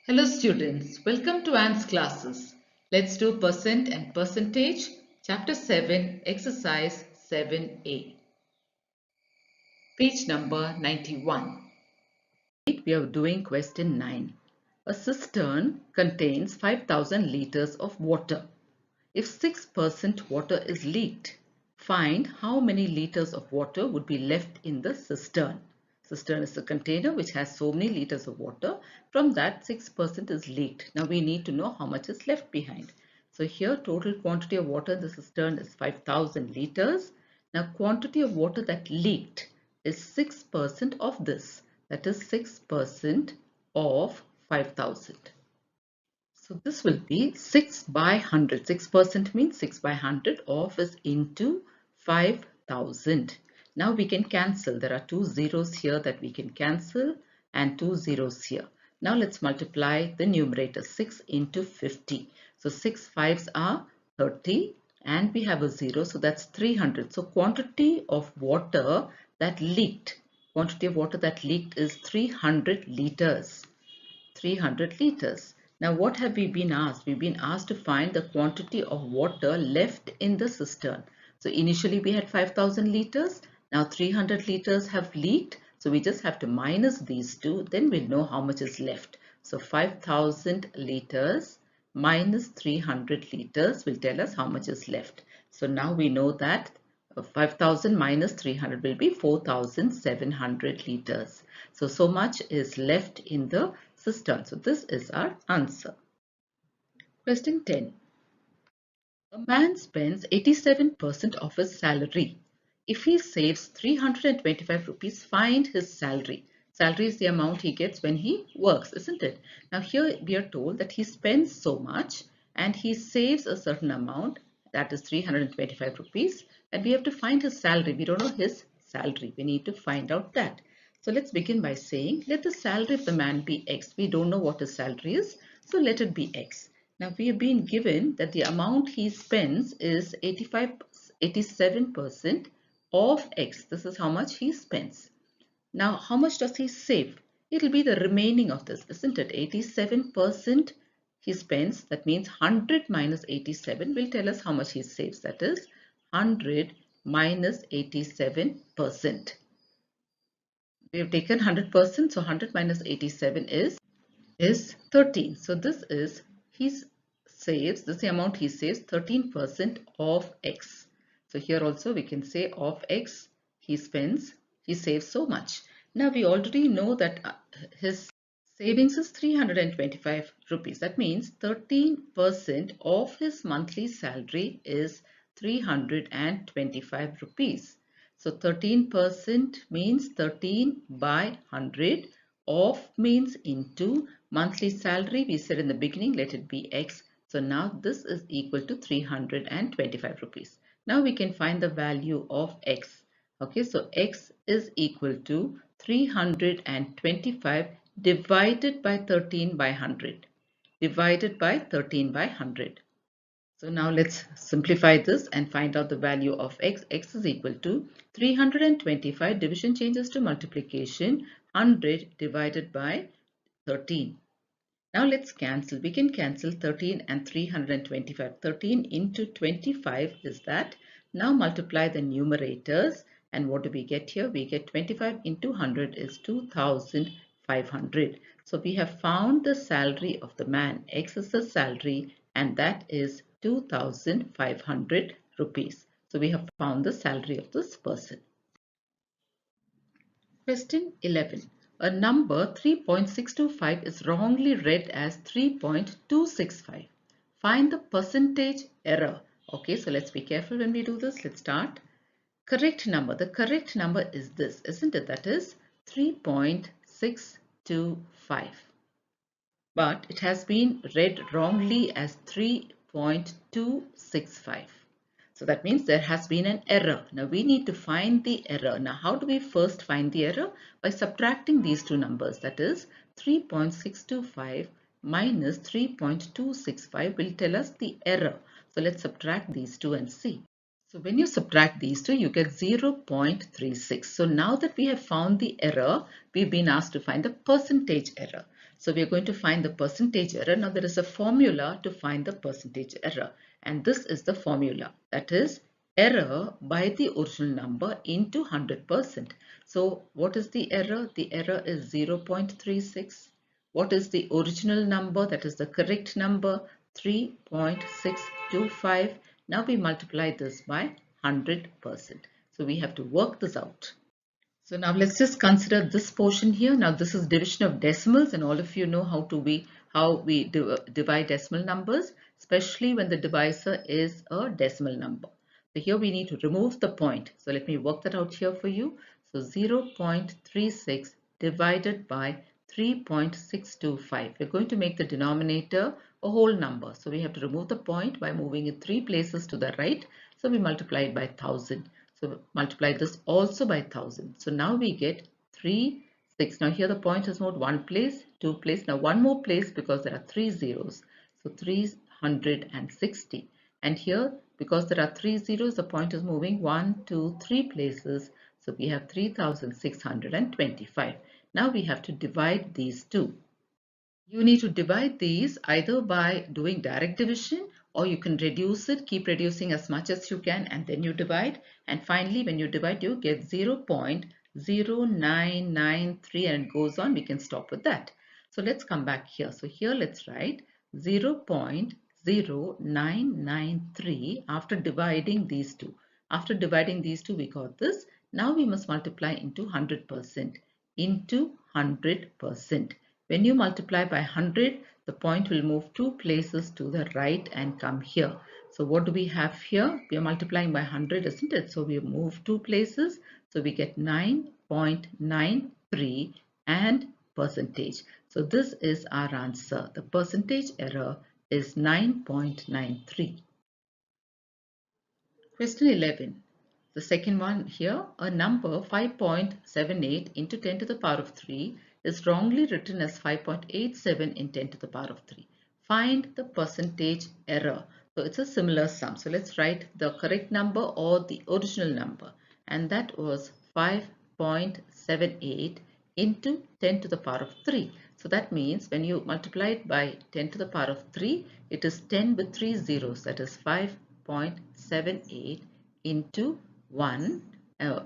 Hello students, welcome to Anne's classes. Let's do percent and percentage, chapter 7, exercise 7a, page number 91. We are doing question 9. A cistern contains 5,000 liters of water. If 6% water is leaked, find how many liters of water would be left in the cistern. Cistern is a container which has so many liters of water. From that, 6% is leaked. Now we need to know how much is left behind. So here total quantity of water in the cistern is 5,000 liters. Now quantity of water that leaked is 6% of this. That is 6% of 5,000. So this will be 6 by 100. 6% means 6 by 100 of is into 5,000. Now we can cancel. There are two zeros here that we can cancel and two zeros here. Now let's multiply the numerator. 6 into 50. So 6 fives are 30 and we have a 0. So that's 300. So quantity of water that leaked. Quantity of water that leaked is 300 liters. 300 liters. Now what have we been asked? We've been asked to find the quantity of water left in the cistern. So initially we had 5,000 liters. Now 300 liters have leaked. So we just have to minus these two. Then we'll know how much is left. So 5,000 liters minus 300 liters will tell us how much is left. So now we know that 5,000 minus 300 will be 4,700 liters. So much is left in the cistern. So this is our answer. Question 10. A man spends 87% of his salary. If he saves 325 rupees, find his salary. Salary is the amount he gets when he works, isn't it? Now here we are told that he spends so much and he saves a certain amount, that is 325 rupees, and we have to find his salary. We don't know his salary. We need to find out that. So let's begin by saying, let the salary of the man be X. We don't know what his salary is, so let it be X. Now we have been given that the amount he spends is 87% of X. This is how much he spends. Now how much does he save? It will be the remaining of this, isn't it? 87% he spends. That means 100 minus 87 will tell us how much he saves. That is 100 minus 87%. We have taken 100%, so 100 minus 87 is 13. So this is this is the amount he saves, 13% of X. So here also we can say of X he saves so much. Now we already know that his savings is 325 rupees. That means 13% of his monthly salary is 325 rupees. So 13% means 13 by 100. Of means into monthly salary. We said in the beginning, let it be X. So now this is equal to 325 rupees. Now we can find the value of X. Okay, so X is equal to 325 divided by 13 by 100. Divided by 13 by 100. So now let's simplify this and find out the value of X. X is equal to 325. Division changes to multiplication. 100 divided by 13. Now let's cancel. We can cancel 13 and 325. 13 into 25 is that. Now multiply the numerators. And what do we get here? We get 25 into 100 is 2,500. So we have found the salary of the man. X is the salary and that is 2,500 rupees. So we have found the salary of this person. Question 11. A number 3.625 is wrongly read as 3.265. Find the percentage error. Okay, so let's be careful when we do this. Let's start. Correct number. The correct number is this, isn't it? That is 3.625. But it has been read wrongly as 3.265. So that means there has been an error. Now we need to find the error. Now how do we first find the error? By subtracting these two numbers. That is 3.625 minus 3.265 will tell us the error. So let's subtract these two and see. So when you subtract these two, you get 0.36. So now that we have found the error, we've been asked to find the percentage error. So we are going to find the percentage error. Now there is a formula to find the percentage error, and this is the formula, that is error by the original number into 100%. So what is the error? The error is 0.36. What is the original number? That is the correct number, 3.625. Now we multiply this by 100%. So we have to work this out. So now let's just consider this portion here. Now this is division of decimals, and all of you know how we divide decimal numbers, especially when the divisor is a decimal number. So here we need to remove the point. So let me work that out here for you. So 0.36 divided by 3.625. We're going to make the denominator a whole number. So we have to remove the point by moving it 3 places to the right. So we multiply it by 1000. So multiply this also by 1000. So now we get 3, 6. Now here the point is moved 1 place, 2 place. Now one more place because there are 3 zeros. So 360. And here because there are 3 zeros, the point is moving 1, 2, 3 places. So we have 3625. Now we have to divide these two. You need to divide these either by doing direct division, or you can reduce it, keep reducing as much as you can, and then you divide. And finally, when you divide, you get 0.0993, and it goes on. We can stop with that. So let's come back here. So here let's write 0.0993 after dividing these two. After dividing these two, we got this. Now we must multiply into 100%. Into 100%. When you multiply by 100, the point will move 2 places to the right and come here. So what do we have here? We are multiplying by 100, isn't it? So we move 2 places. So we get 9.93 and percentage. So this is our answer. The percentage error is 9.93. Question 11. The second one here, a number 5.78 into 10 to the power of 3 is wrongly written as 5.87 in 10 to the power of 3. Find the percentage error. So it's a similar sum. So let's write the correct number or the original number. And that was 5.78 into 10 to the power of 3. So that means when you multiply it by 10 to the power of 3, it is 10 with 3 zeros. That is 5.78 into 1.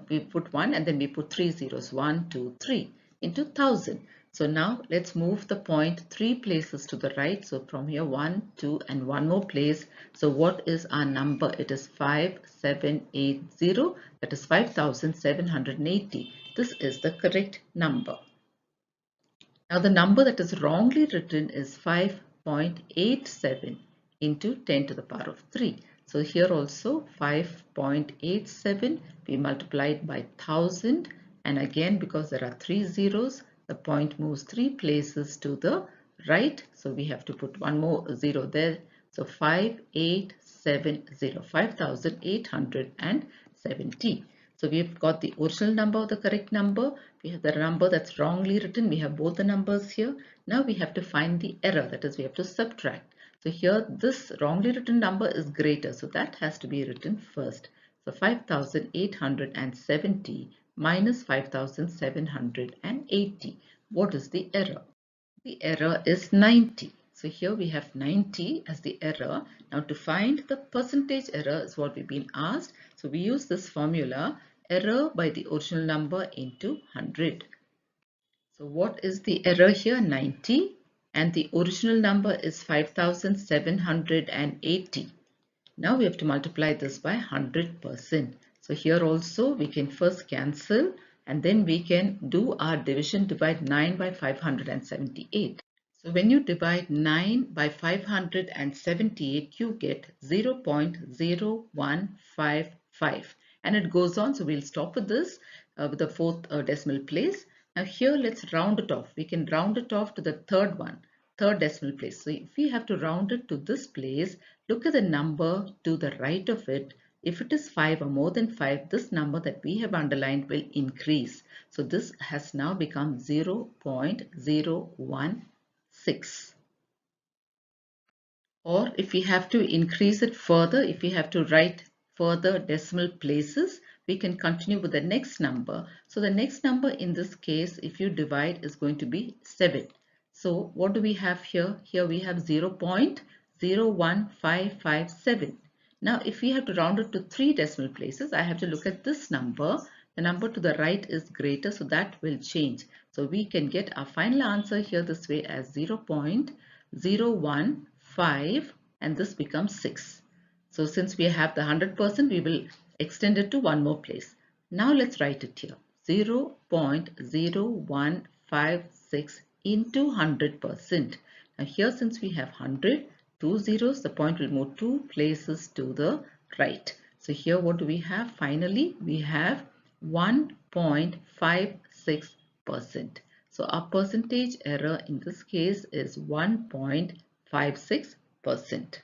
We put 1 and then we put 3 zeros. 1, 2, 3 into 1000. So now let's move the point 3 places to the right. So from here 1, 2 and 1 more place. So what is our number? It is 5780. That is 5780. This is the correct number. Now the number that is wrongly written is 5.87 into 10 to the power of 3. So here also 5.87, we multiply it by 1000, and again because there are 3 zeros, the point moves 3 places to the right. So we have to put one more zero there. So 5870, 5870. So we've got the original number, the correct number. We have the number that's wrongly written. We have both the numbers here. Now we have to find the error. That is, we have to subtract. So here this wrongly written number is greater. So that has to be written first. So 5870 minus 5780. What is the error? The error is 90. So here we have 90 as the error. Now to find the percentage error is what we've been asked. So we use this formula, error by the original number into 100. So what is the error here? 90, and the original number is 5780. Now we have to multiply this by 100%. So here also we can first cancel, and then we can do our division, divide 9 by 578. So when you divide 9 by 578, you get 0.0155, and it goes on. So we'll stop with this with the fourth decimal place. Now here let's round it off. We can round it off to the third decimal place. So if we have to round it to this place, look at the number to the right of it. If it is 5 or more than 5, this number that we have underlined will increase. So this has now become 0.016. Or if we have to increase it further, if we have to write further decimal places, we can continue with the next number. So the next number in this case, if you divide, is going to be 7. So what do we have here? Here we have 0.01557. Now if we have to round it to 3 decimal places, I have to look at this number. The number to the right is greater, so that will change. So we can get our final answer here this way as 0.015, and this becomes 6. So since we have the 100%, we will extend it to one more place. Now let's write it here. 0.0156 into 100%. Now here, since we have 100, two zeros, the point will move 2 places to the right. So here what do we have? Finally, we have 1.56%. So our percentage error in this case is 1.56%.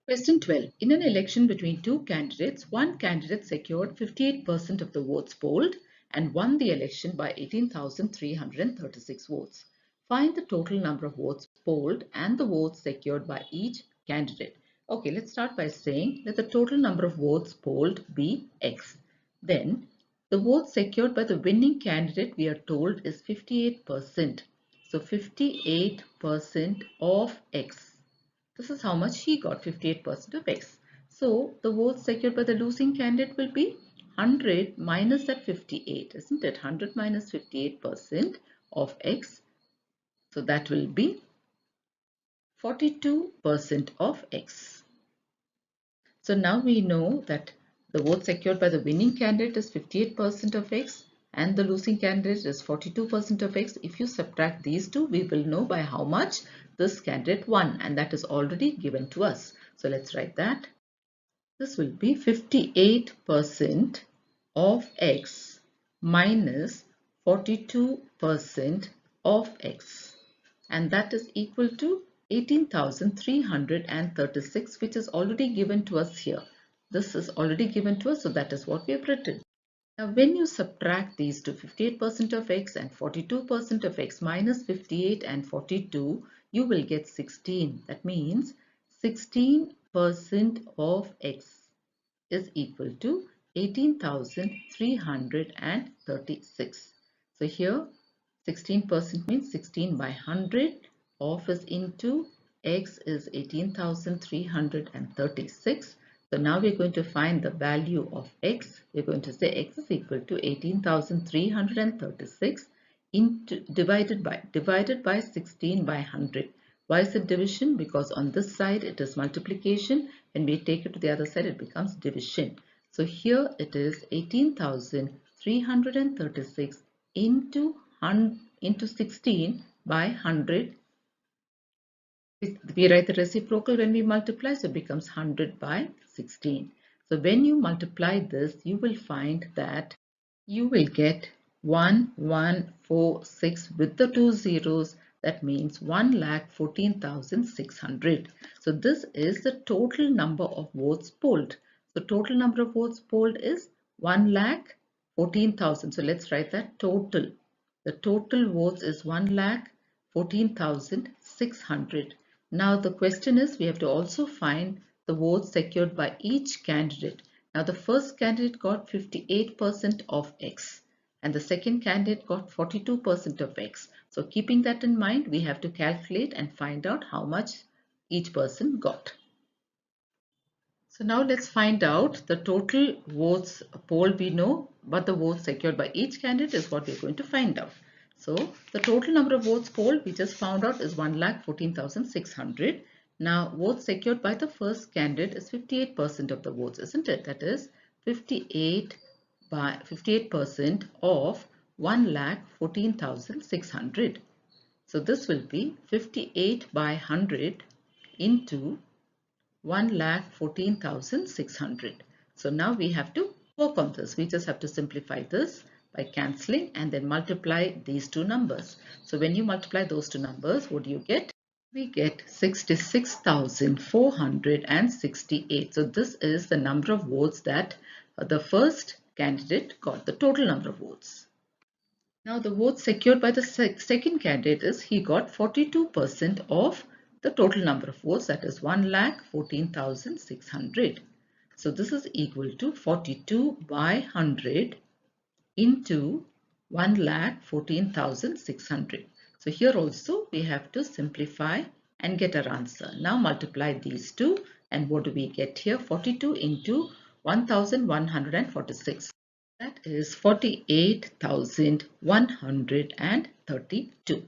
Question 12. In an election between two candidates, one candidate secured 58% of the votes polled and won the election by 18,336 votes. Find the total number of votes polled and the votes secured by each candidate. Okay, let's start by saying let the total number of votes polled be X. Then the votes secured by the winning candidate, we are told, is 58%. So 58% of X. This is how much he got, 58% of X. So the votes secured by the losing candidate will be 100 minus that 58, isn't it? 100 minus 58% of X. So that will be 42% of X. So now we know that the vote secured by the winning candidate is 58% of X and the losing candidate is 42% of X. If you subtract these two, we will know by how much this candidate won, and that is already given to us. So let's write that. This will be 58% of X minus 42% of X, and that is equal to 18,336, which is already given to us here. This is already given to us, so that is what we have written. Now when you subtract these to 58% of X and 42% of X minus 58 and 42, you will get 16. That means 16% of X is equal to 18,336. So here 16% means 16 by 100 of is into X is 18,336. So now we're going to find the value of X. We're going to say X is equal to 18,336 into divided by 16 by 100. Why is it division? Because on this side it is multiplication. When we take it to the other side, it becomes division. So here it is 18,336 into 16 by 100. We write the reciprocal when we multiply, so it becomes 100 by 16. So when you multiply this, you will find that you will get 1146 with the two zeros. That means 1,14,600. So this is the total number of votes polled. So total number of votes polled is 1,14,000. So let's write that total. The total votes is 1,14,600. Now the question is, we have to also find the votes secured by each candidate. Now the first candidate got 58% of X and the second candidate got 42% of X. So keeping that in mind, we have to calculate and find out how much each person got. So now let's find out the total votes polled we know, but the votes secured by each candidate is what we're going to find out. So the total number of votes polled we just found out is 1,14,600. Now votes secured by the first candidate is 58% of the votes, isn't it? That is 58% of 1,14,600. So this will be 58 by 100 into 1,14,600. So now we have to work on this. We just have to simplify this by cancelling and then multiply these two numbers. So when you multiply those two numbers, what do you get? We get 66,468. So this is the number of votes that the first candidate got, the total number of votes. Now the votes secured by the second candidate is he got 42% of the total number of votes, that is 1,14,600. So this is equal to 42 by 100 into 1,14,600. So So here also we have to simplify and get our answer. Now multiply these two and what do we get here? 42 into 1146. That is 48,132.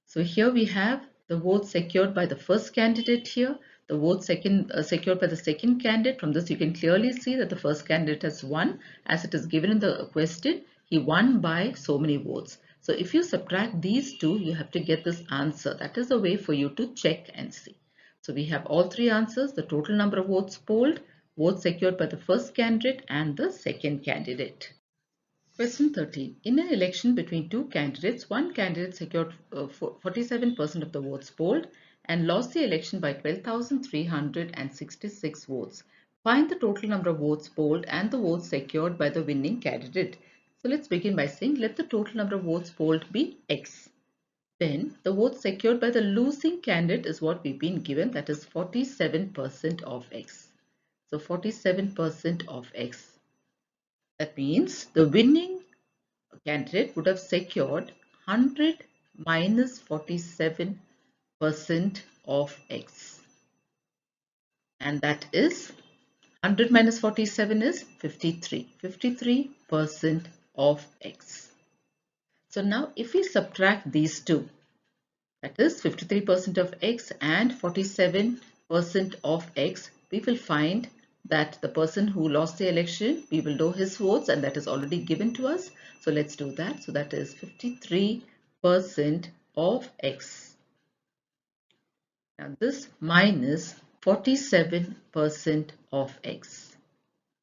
So here we have the vote secured by the first candidate here, the vote secured by the second candidate. From this you can clearly see that the first candidate has won as it is given in the question. He won by so many votes. So if you subtract these two, you have to get this answer. That is a way for you to check and see. So we have all three answers: the total number of votes polled, votes secured by the first candidate and the second candidate. Question 13. In an election between two candidates, one candidate secured 47% of the votes polled and lost the election by 12,366 votes. Find the total number of votes polled and the votes secured by the winning candidate. So let's begin by saying let the total number of votes polled be X. Then the votes secured by the losing candidate is what we've been given, that is 47% of X. So 47% of X. That means the winning candidate would have secured 100 minus 47% of X. And that is 100 minus 47 is 53. 53% of X. So now if we subtract these two, that is 53% of X and 47% of X, we will find that the person who lost the election, we will know his votes and that is already given to us. So let's do that. So that is 53% of X. Now this minus 47% of X.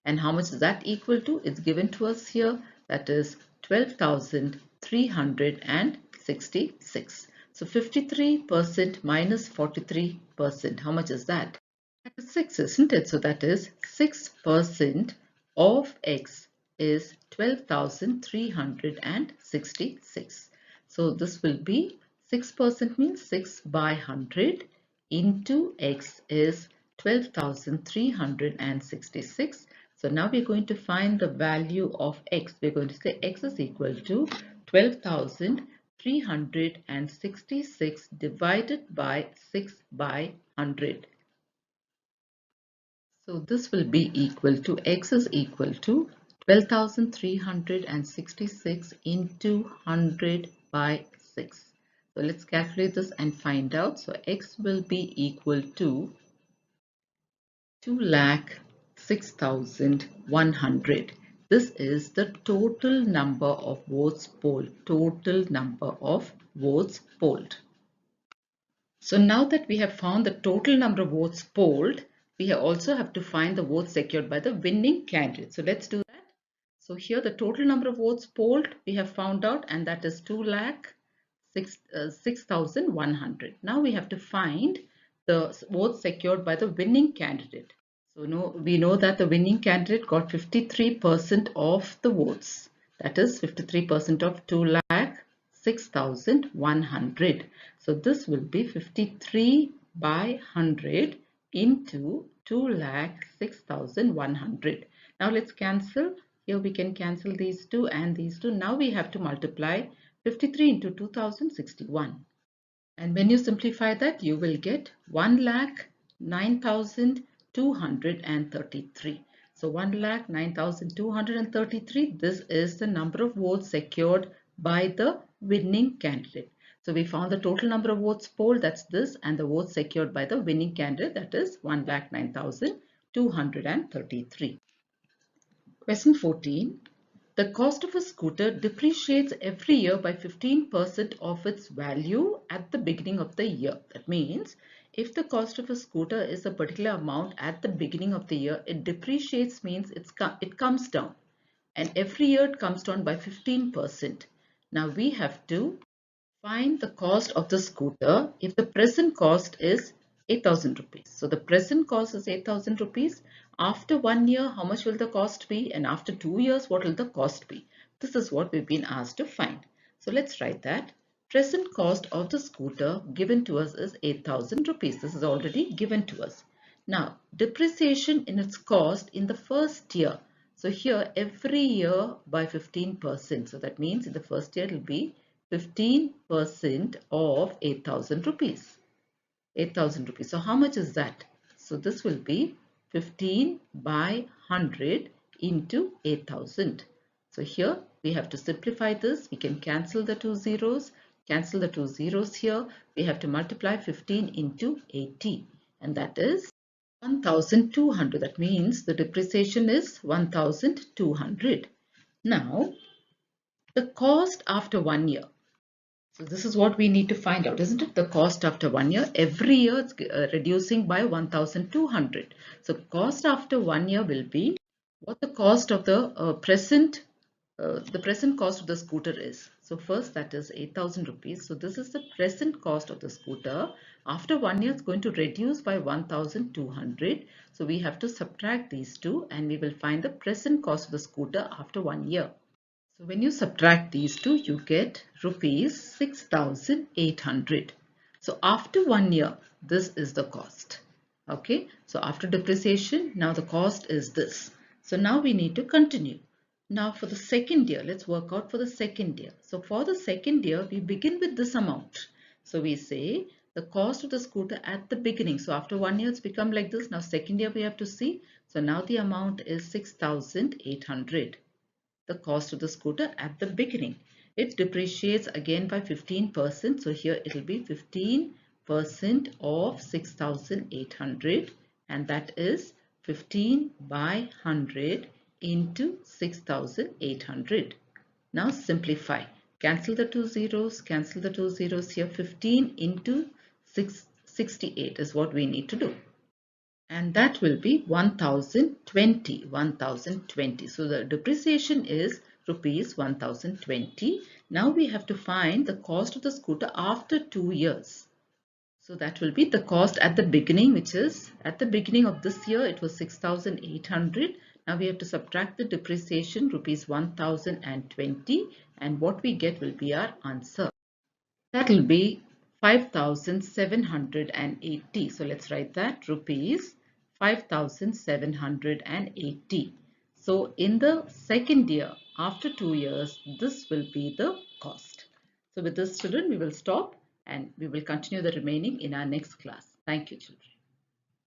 And how much is that equal to? It's given to us here. That is 12,366. So 53% minus 43%. How much is that? That is 6, isn't it? So that is 6% of X is 12,366. So this will be 6% means 6 by 100 into X is 12,366. So now we're going to find the value of X. We're going to say X is equal to 12,366 divided by 6 by 100. So this will be equal to X is equal to 12,366 into 100 by 6. So let's calculate this and find out. So X will be equal to 2,06,100. This is the total number of votes polled. Total number of votes polled. So now that we have found the total number of votes polled, we also have to find the votes secured by the winning candidate. So let's do that. So here the total number of votes polled we have found out, and that is 2,06,100. Now we have to find the votes secured by the winning candidate. So we know that the winning candidate got 53% of the votes. That is 53% of 2,06,100. So this will be 53 by 100 into 2,06,100. Now let's cancel. Here we can cancel these two and these two. Now we have to multiply 53 into 2,061. And when you simplify that, you will get 1,09,233. So 1,09,233, this is the number of votes secured by the winning candidate. So we found the total number of votes polled, that's this, and the votes secured by the winning candidate, that is 1,09,233. Question 14. The cost of a scooter depreciates every year by 15% of its value at the beginning of the year. That means if the cost of a scooter is a particular amount at the beginning of the year, it depreciates means it comes down. And every year it comes down by 15%. Now we have to find the cost of the scooter if the present cost is 8,000 rupees. So the present cost is 8,000 rupees. After 1 year, how much will the cost be? And after 2 years, what will the cost be? This is what we've been asked to find. So let's write that. Present cost of the scooter given to us is 8,000 rupees. This is already given to us. Now, depreciation in its cost in the first year. So here, every year by 15%. So that means in the first year, it will be 15% of 8,000 rupees. 8,000 rupees. So how much is that? So this will be 15 by 100 into 8,000. So here we have to simplify this. We can cancel the two zeros. Cancel the two zeros here. We have to multiply 15 into 80. And that is 1,200. That means the depreciation is 1,200. Now, the cost after 1 year. So this is what we need to find out, isn't it? The cost after 1 year. Every year it's reducing by 1,200. So cost after 1 year will be what the cost of the present cost of the scooter is. So first that is 8,000 rupees. So this is the present cost of the scooter. After 1 year, it's going to reduce by 1,200. So we have to subtract these two and we will find the present cost of the scooter after 1 year. So when you subtract these two, you get rupees 6,800. So after 1 year, this is the cost. Okay, so after depreciation, now the cost is this. So now we need to continue. Now for the second year, let's work out for the second year. So for the second year, we begin with this amount. So we say the cost of the scooter at the beginning. So after 1 year, it's become like this. Now second year, we have to see. So now the amount is 6,800. The cost of the scooter at the beginning. It depreciates again by 15%. So here it will be 15% of 6,800 and that is 15 by 100 into 6,800. Now simplify. Cancel the two zeros. Cancel the two zeros here. 15 into 668 is what we need to do. And that will be 1,020. 1,020. So the depreciation is rupees 1,020. Now we have to find the cost of the scooter after 2 years. So that will be the cost at the beginning, which is at the beginning of this year it was 6,800. Now we have to subtract the depreciation rupees 1,020 and what we get will be our answer. That will be 5,780. So let's write that rupees 5,780. So in the second year, after 2 years, this will be the cost. So with this children, we will stop and we will continue the remaining in our next class. Thank you children.